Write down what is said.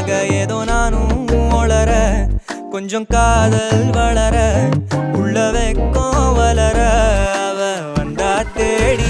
உனக்காக ஏதோ நானும் ஒளர கொஞ்சம் காதல் வளர உள்ள வெக்கம் வளர அவ வந்தா தேடி